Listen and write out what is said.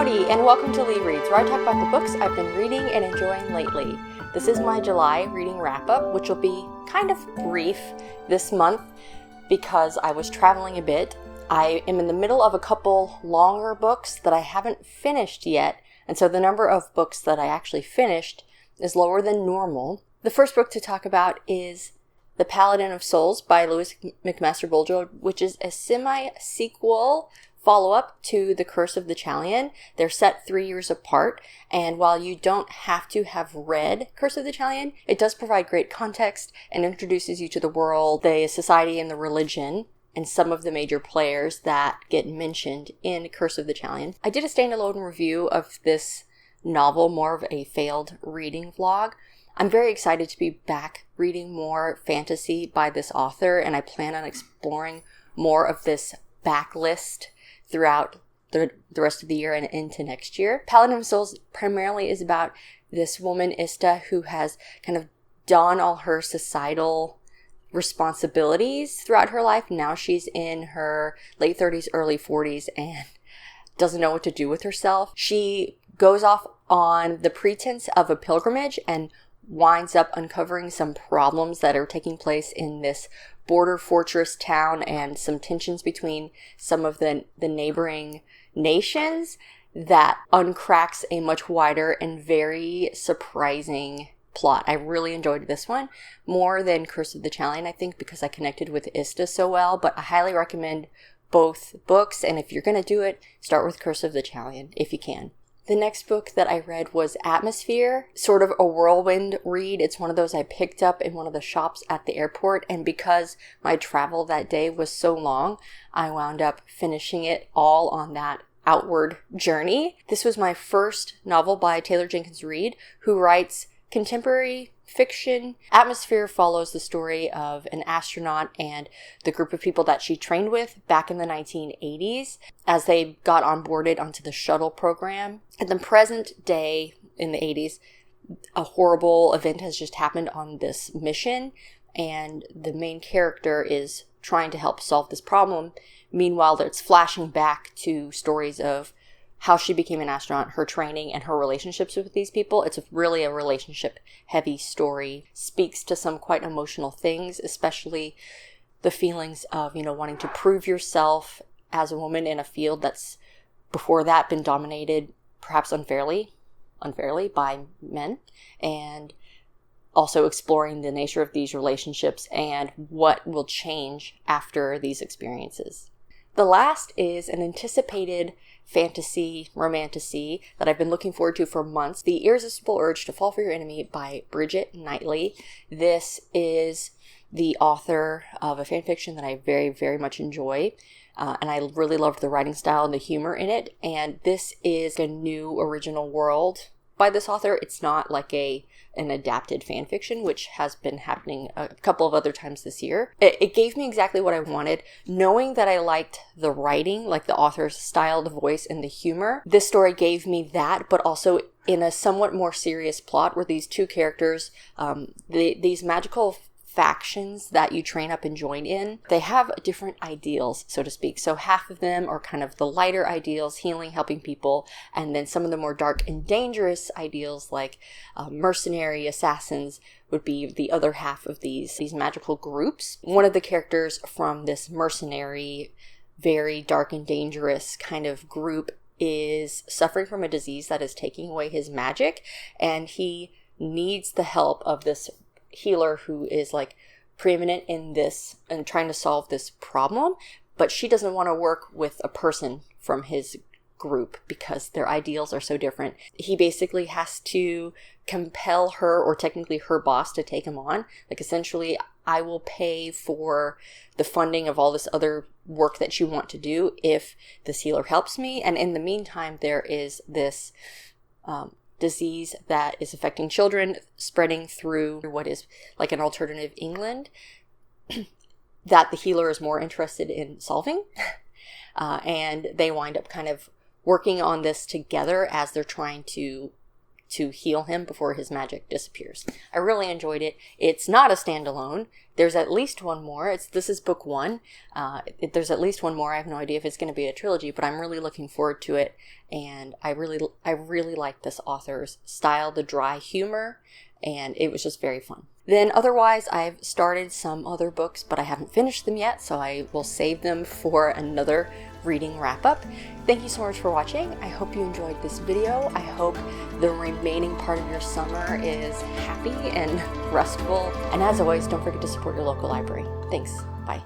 Howdy, and welcome to LeeReads, where I talk about the books I've been reading and enjoying lately. This is my July reading wrap-up, which will be kind of brief this month because I was traveling a bit. I am in the middle of a couple longer books that I haven't finished yet, and so the number of books that I actually finished is lower than normal. The first book to talk about is The Paladin of Souls by Louis McMaster-Boldreau, which is a semi-sequel follow-up to The Curse of the Chalian. They're set 3 years apart, and while you don't have to have read Curse of the Chalian, it does provide great context and introduces you to the world, the society, and the religion, and some of the major players that get mentioned in Curse of the Chalian. I did a standalone review of this novel, more of a failed reading vlog. I'm very excited to be back reading more fantasy by this author, and I plan on exploring more of this backlist throughout the rest of the year and into next year. Paladin of Souls primarily is about this woman, Ista, who has kind of done all her societal responsibilities throughout her life. Now she's in her late 30s, early 40s, and doesn't know what to do with herself. She goes off on the pretense of a pilgrimage and winds up uncovering some problems that are taking place in this border fortress town and some tensions between some of the neighboring nations that uncracks a much wider and very surprising plot. I really enjoyed this one more than Curse of the Chalian, I think, because I connected with Ista so well, but I highly recommend both books, and if you're going to do it, start with Curse of the Chalian if you can. The next book that I read was Atmosphere, sort of a whirlwind read. It's one of those I picked up in one of the shops at the airport, and because my travel that day was so long, I wound up finishing it all on that outward journey. This was my first novel by Taylor Jenkins Reid, who writes contemporary fiction. Atmosphere follows the story of an astronaut and the group of people that she trained with back in the 1980s as they got onboarded onto the shuttle program. At the present day, in the 80s, a horrible event has just happened on this mission, and the main character is trying to help solve this problem. Meanwhile, it's flashing back to stories of how she became an astronaut, her training, and her relationships with these people. It's really a relationship-heavy story. Speaks to some quite emotional things, especially the feelings of, wanting to prove yourself as a woman in a field that's before that been dominated, perhaps unfairly by men, and also exploring the nature of these relationships and what will change after these experiences. The last is an anticipated fantasy romantasy that I've been looking forward to for months, The Irresistible Urge to Fall for Your Enemy by Bridget Knightley. This is the author of a fanfiction that I very, very much enjoy, and I really loved the writing style and the humor in it, and this is a new original world by this author. It's not like an adapted fan fiction, which has been happening a couple of other times this year. It gave me exactly what I wanted. Knowing that I liked the writing, like the author's style, the voice, and the humor, this story gave me that, but also in a somewhat more serious plot where these two characters, these magical factions that you train up and join in, they have different ideals, so to speak. So half of them are kind of the lighter ideals, healing, helping people, and then some of the more dark and dangerous ideals like mercenary assassins would be the other half of these magical groups. One of the characters from this mercenary, very dark and dangerous kind of group is suffering from a disease that is taking away his magic, and he needs the help of this healer who is like preeminent in this and trying to solve this problem, but she doesn't want to work with a person from his group because their ideals are so different. He basically has to compel her, or technically her boss, to take him on. Like, essentially, I will pay for the funding of all this other work that you want to do if this healer helps me. And in the meantime, there is this disease that is affecting children, spreading through what is like an alternative England that the healer is more interested in solving. And they wind up kind of working on this together as they're trying to to heal him before his magic disappears. I really enjoyed it. It's not a standalone. There's at least one more. This is book one. There's at least one more. I have no idea if it's going to be a trilogy, but I'm really looking forward to it. And I really like this author's style, the dry humor, and it was just very fun. Then otherwise, I've started some other books, but I haven't finished them yet, so I will save them for another reading wrap-up. Thank you so much for watching. I hope you enjoyed this video. I hope the remaining part of your summer is happy and restful. And as always, don't forget to support your local library. Thanks. Bye.